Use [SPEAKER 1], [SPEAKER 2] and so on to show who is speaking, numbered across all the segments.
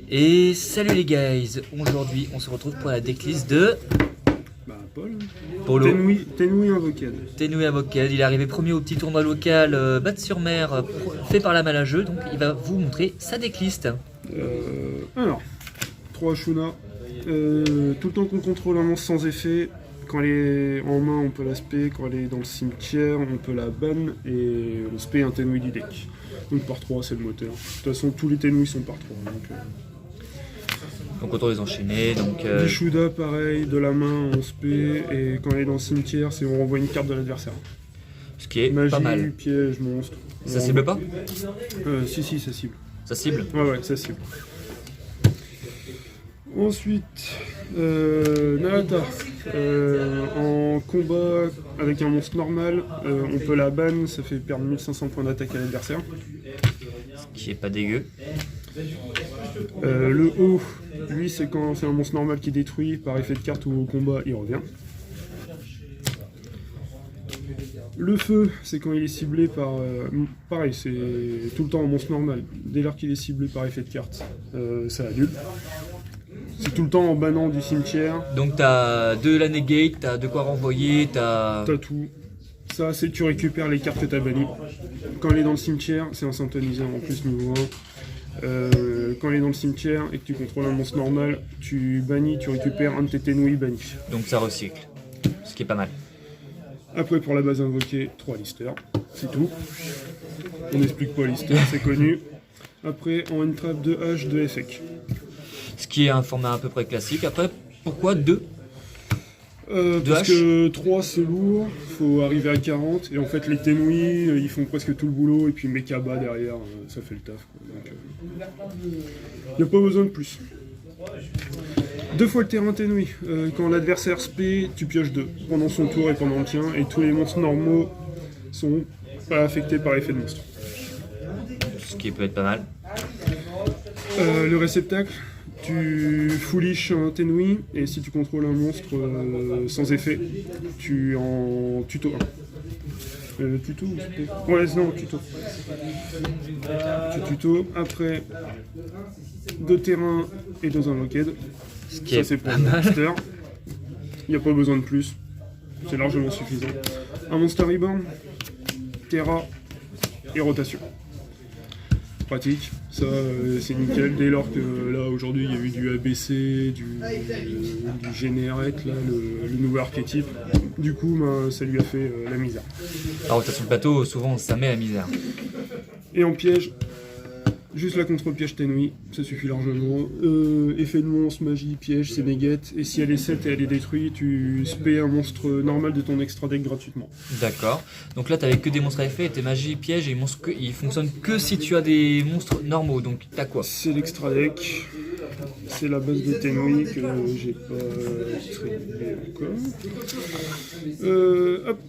[SPEAKER 1] Et salut les guys, aujourd'hui on se retrouve pour la decklist de
[SPEAKER 2] Paul.
[SPEAKER 1] Polo.
[SPEAKER 2] Tenui Invocade.
[SPEAKER 1] Tenui Invocade, il est arrivé premier au petit tournoi local Batte-sur-Mer fait par la Malle à Jeu, donc il va vous montrer sa decklist.
[SPEAKER 2] Alors, 3 Shuna. Tout le temps qu'on contrôle un monstre sans effet, quand elle est en main on peut la spé, quand elle est dans le cimetière on peut la ban et on spé un Tenui du deck. Donc par 3 c'est le moteur. De toute façon tous les Tenui sont par 3.
[SPEAKER 1] Donc autant les enchaîner. Donc,
[SPEAKER 2] Shuda pareil, de la main on spé et quand elle est dans le cimetière c'est on renvoie une carte de l'adversaire.
[SPEAKER 1] Ce qui est
[SPEAKER 2] Magie,
[SPEAKER 1] pas mal.
[SPEAKER 2] piège, monstre.
[SPEAKER 1] Ça cible pas
[SPEAKER 2] Si, ça cible.
[SPEAKER 1] Ça cible.
[SPEAKER 2] Ouais, ça cible. Ensuite, Nahata. En combat avec un monstre normal, on peut la ban, ça fait perdre 1500 points d'attaque à l'adversaire.
[SPEAKER 1] Ce qui est pas dégueu.
[SPEAKER 2] Le haut, lui, c'est quand c'est un monstre normal qui détruit par effet de carte ou au combat, il revient. Le feu, c'est quand il est ciblé par... pareil, c'est tout le temps un monstre normal. Dès lors qu'il est ciblé par effet de carte, ça annule. C'est tout le temps en bannant du cimetière.
[SPEAKER 1] Donc t'as de la negate, t'as de quoi renvoyer, t'as
[SPEAKER 2] tout. Ça, c'est tu récupères les cartes que t'as bannies. Quand elle est dans le cimetière, c'est instantanisé en plus niveau 1. Quand elle est dans le cimetière et que tu contrôles un monstre normal, tu bannis, tu récupères un de tes Tenui bannis.
[SPEAKER 1] Donc ça recycle, ce qui est pas mal.
[SPEAKER 2] Après pour la base invoquée, 3 listers, c'est tout. On n'explique pas lister, c'est connu. Après en entrave 2H, 2 FX.
[SPEAKER 1] Ce qui est un format à peu près classique. Après, pourquoi 2
[SPEAKER 2] parce que 3 c'est lourd, faut arriver à 40 et en fait les Tenui ils font presque tout le boulot et puis Mekaba derrière ça fait le taf. Il n'y a pas besoin de plus. 2 fois le terrain Tenui, quand l'adversaire spé tu pioches 2 pendant son tour et pendant le tien et tous les monstres normaux sont pas affectés par l'effet de monstre.
[SPEAKER 1] Ce qui peut être pas mal.
[SPEAKER 2] Le réceptacle, tu foolish un Tenui et si tu contrôles un monstre sans effet, tu en tuto 1. Tuto ou tuto ? Ouais, non, tuto. Tu tuto, après 2 terrains et 2 invocades.
[SPEAKER 1] Ce qui
[SPEAKER 2] Ça
[SPEAKER 1] est
[SPEAKER 2] c'est pour
[SPEAKER 1] pas
[SPEAKER 2] le
[SPEAKER 1] mal.
[SPEAKER 2] monster. Il n'y a pas besoin de plus. C'est largement suffisant. Un Monster Reborn, Terra et rotation. Pratique, ça c'est nickel. Dès lors que là aujourd'hui il y a eu du ABC, du Generate, là, le nouveau archétype, du coup ça lui a fait la misère.
[SPEAKER 1] La rotation de plateau, souvent ça met la misère.
[SPEAKER 2] Et en piège, juste la contre-piège Tenui, ça suffit largement. Effet de monstre, magie, piège, c'est negate. Et si elle est 7 et elle est détruite, tu spé un monstre normal de ton extra deck gratuitement.
[SPEAKER 1] D'accord. Donc là, t'avais que des monstres à effet, tes magies, pièges, et ils fonctionnent que si tu as des monstres normaux. Donc t'as quoi?
[SPEAKER 2] C'est l'extra deck. C'est la base de Tenui que j'ai pas distribué encore. Hop.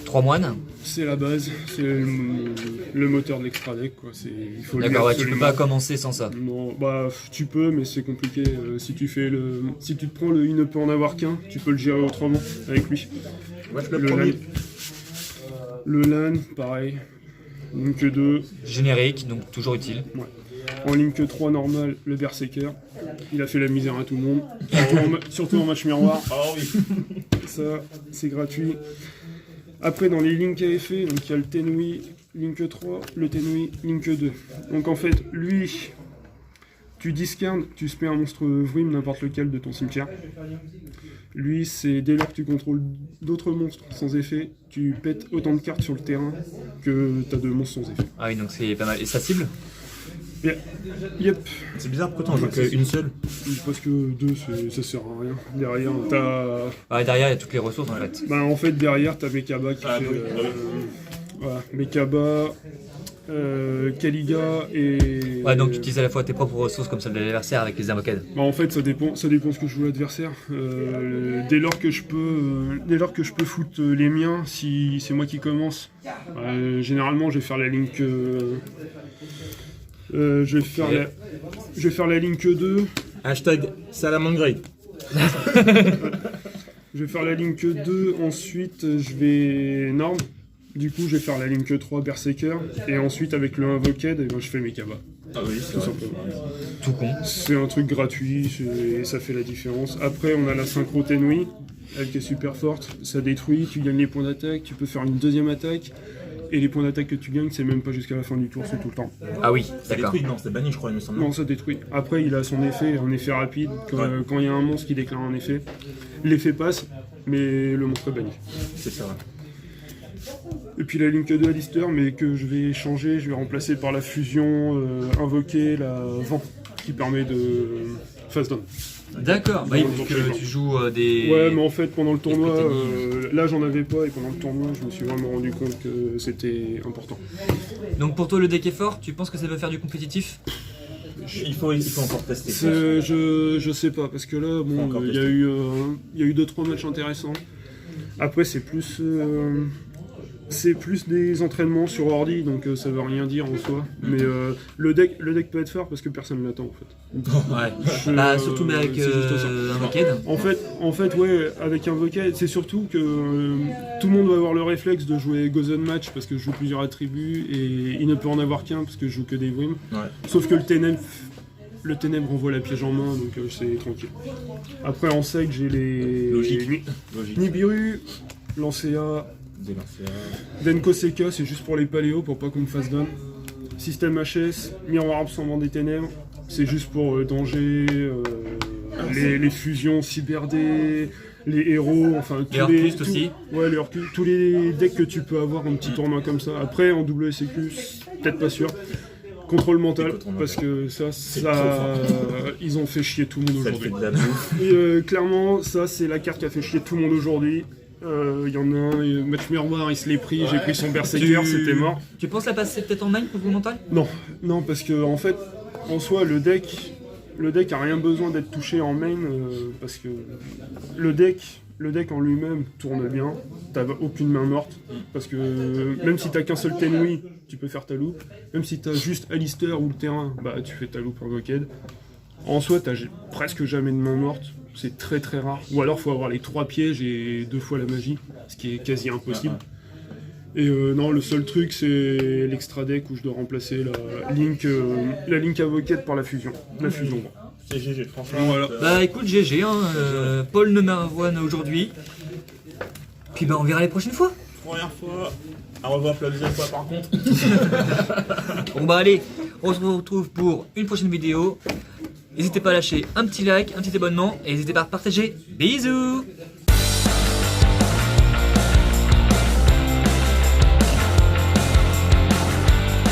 [SPEAKER 1] 3 moines.
[SPEAKER 2] C'est la base, c'est le moteur de l'extra deck quoi. Il faut.
[SPEAKER 1] D'accord, ouais, tu peux pas commencer sans ça.
[SPEAKER 2] Non, bah tu peux, mais c'est compliqué. Si tu te prends le il ne peut en avoir qu'un, tu peux le gérer autrement avec lui.
[SPEAKER 3] Moi je le premier.
[SPEAKER 2] Le LAN, pareil. Link 2.
[SPEAKER 1] Générique, donc toujours utile.
[SPEAKER 2] Ouais. En Link 3 normal, le Berserker. Il a fait la misère à tout le monde. Surtout en match miroir.
[SPEAKER 3] Oh oui.
[SPEAKER 2] Ça, c'est gratuit. Après, dans les Link à effet, donc il y a le Tenui Link 3, le Tenui Link 2. Donc en fait, lui, tu discardes, tu spé un monstre Vrim, n'importe lequel de ton cimetière. Lui, c'est dès lors que tu contrôles d'autres monstres sans effet, tu pètes autant de cartes sur le terrain que t'as de monstres sans effet.
[SPEAKER 1] Ah oui, donc c'est pas mal. Et ça cible?
[SPEAKER 2] Yeah. Yep.
[SPEAKER 3] C'est bizarre, pourquoi t'en joues qu'une seule?
[SPEAKER 2] Parce que 2, ça sert à rien. Derrière, t'as...
[SPEAKER 1] Ah, derrière, il y a toutes les ressources en fait.
[SPEAKER 2] Bah en fait, derrière, t'as Mekaba qui fait... voilà, Mekaba, Kaliga et...
[SPEAKER 1] Ouais, donc tu utilises à la fois tes propres ressources comme celles de l'adversaire avec les invocades.
[SPEAKER 2] Bah en fait, ça dépend ce que joue l'adversaire. Dès lors que je peux foutre les miens, si c'est moi qui commence, généralement, je vais faire la link... je vais faire la Link 2.
[SPEAKER 3] Hashtag Salamangre.
[SPEAKER 2] Je vais faire la Link 2, ensuite je vais norme. Du coup je vais faire la Link 3 Berserker. Et ensuite avec le Invocade, je fais Mekaba.
[SPEAKER 3] Ah oui, c'est
[SPEAKER 2] tout
[SPEAKER 3] vrai.
[SPEAKER 2] simplement.
[SPEAKER 1] Tout con.
[SPEAKER 2] C'est un truc gratuit et ça fait la différence. Après, on a la synchro Tenui, elle qui est super forte. Ça détruit, tu gagnes les points d'attaque, tu peux faire une deuxième attaque. Et les points d'attaque que tu gagnes, c'est même pas jusqu'à la fin du tour, c'est tout le temps.
[SPEAKER 1] Ah oui,
[SPEAKER 3] Ça
[SPEAKER 1] d'accord.
[SPEAKER 3] détruit, non, c'est banni, je crois, il me semble.
[SPEAKER 2] Non, ça détruit. Après, il a son effet, un effet rapide. Quand il y a un monstre qui déclare un effet, l'effet passe, mais le monstre est banni.
[SPEAKER 3] C'est ça, ouais.
[SPEAKER 2] Et puis la Link 2 Alistair, mais que je vais changer, je vais remplacer par la fusion invoquée, la vent, qui permet de fast down.
[SPEAKER 1] D'accord, bah oui, vu que tu joues des...
[SPEAKER 2] Ouais, mais en fait, pendant le tournoi,
[SPEAKER 1] Tenui.
[SPEAKER 2] là j'en avais pas, et pendant le tournoi, je me suis vraiment rendu compte que c'était important.
[SPEAKER 1] Donc pour toi, le deck est fort, tu penses que ça va faire du compétitif?
[SPEAKER 3] Il faut encore tester.
[SPEAKER 2] Je sais pas, parce que là,
[SPEAKER 3] Faut
[SPEAKER 2] bon,
[SPEAKER 3] encore
[SPEAKER 2] il y a eu 2-3 matchs intéressants. Après, c'est plus des entraînements sur ordi, donc ça veut rien dire en soi. Mais le deck peut être fort parce que personne l'attend en fait.
[SPEAKER 1] Ouais. Bah surtout mais avec
[SPEAKER 2] c'est juste ça.
[SPEAKER 1] Invoked.
[SPEAKER 2] En fait, ouais, avec Invoked, c'est surtout que tout le monde va avoir le réflexe de jouer Gozen Match parce que je joue plusieurs attributs et il ne peut en avoir qu'un parce que je joue que des Vrim.
[SPEAKER 3] Ouais.
[SPEAKER 2] Sauf que le Ténèbre envoie la piège en main, donc c'est tranquille. Après, en side, j'ai les
[SPEAKER 3] Logique.
[SPEAKER 2] Nibiru, Lancea,
[SPEAKER 3] Des lancers.
[SPEAKER 2] Denko Seka, c'est juste pour les paléos, pour pas qu'on me fasse down. Système HS, Miroir Absorbant des Ténèbres, c'est juste pour danger, les fusions cyberdées, les héros, enfin tous
[SPEAKER 1] Les Orcust aussi.
[SPEAKER 2] Ouais, les Orcust, tous les decks que tu peux avoir en petit tournoi comme ça. Après, en WSQ, peut-être pas sûr. Contrôle mental, parce que ça ils ont fait chier tout le monde
[SPEAKER 3] Ça fait
[SPEAKER 2] aujourd'hui.
[SPEAKER 3] de la bouffe.
[SPEAKER 2] Et, clairement, ça c'est la carte qui a fait chier tout le monde aujourd'hui. Il y en a un, Match Miroir, il se l'est pris, j'ai pris son Berserker, c'était mort.
[SPEAKER 1] Tu penses la passer peut-être en main pour le mental?
[SPEAKER 2] Non, parce que en fait, en soi, le deck a rien besoin d'être touché en main, parce que le deck en lui-même tourne bien, t'as aucune main morte, parce que même si t'as qu'un seul Tenui, tu peux faire ta loupe, même si t'as juste Alistair ou le terrain, bah tu fais ta loupe Invoked. En soi, t'as presque jamais de main morte, c'est très très rare, ou alors faut avoir les 3 pièges et 2 fois la magie, ce qui est quasi impossible. Et non, le seul truc c'est l'extra deck où je dois remplacer la Link Invoked par la fusion. La fusion, bon.
[SPEAKER 3] C'est GG, franchement.
[SPEAKER 2] Voilà.
[SPEAKER 1] Bah écoute, GG, hein, Paul ne m'avoine aujourd'hui. Puis bah on verra les prochaines fois.
[SPEAKER 3] Première fois. À revoir pour la deuxième fois par contre.
[SPEAKER 1] Bon bah allez, on se retrouve pour une prochaine vidéo. N'hésitez pas à lâcher un petit like, un petit abonnement et n'hésitez pas à partager. Bisous!